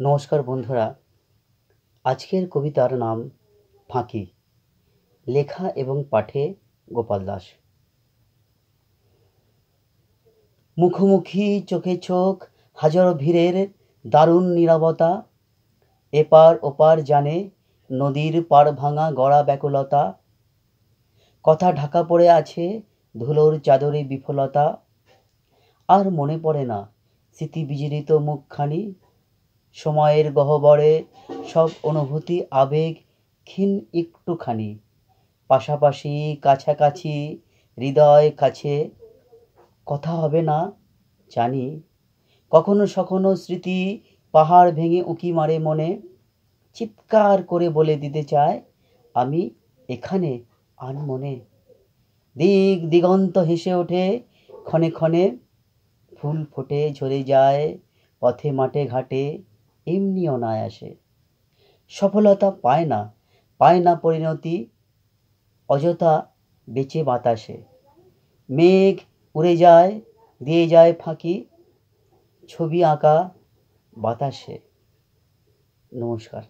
নমস্কার বন্ধুরা, আজকের কবিতার নাম ফাঁকি। লেখা এবং পাঠে গোপাল দাস। মুখোমুখি চোখে চোখ, হাজারো ভিড়ের দারুণ নীরবতা। এপার ওপার জানে নদীর পাড় ভাঙা গড়া ব্যাকুলতা। কথা ঢাকা পড়ে আছে ধুলোর চাদরে বিফলতা। আর মনে পড়ে না স্মৃতি বিজড়িত মুখখানি। সময়ের গহ্বরে সব অনুভূতি আবেগ ক্ষীণ একটুখানি। পাশাপাশি কাছাকাছি হৃদয় কাছে কথা হবে না জানি। কখনো সখনো স্মৃতি পাহাড় ভেঙে উঁকি মারে মনে। চিৎকার করে বলে দিতে চায় আমি এখানে আনমনে। দিক দিগন্ত হেসে ওঠে ক্ষণে ক্ষণে। ফুল ফোটে ঝরে যায় পথে মাঠে ঘাটে এমনি অনায়াসে। সফলতা পায় না পরিণতি, অযথা বেচে বাতাসে। মেঘ উড়ে যায় দিয়ে যায় ফাঁকি, ছবি আঁকা বাতাসে। নমস্কার।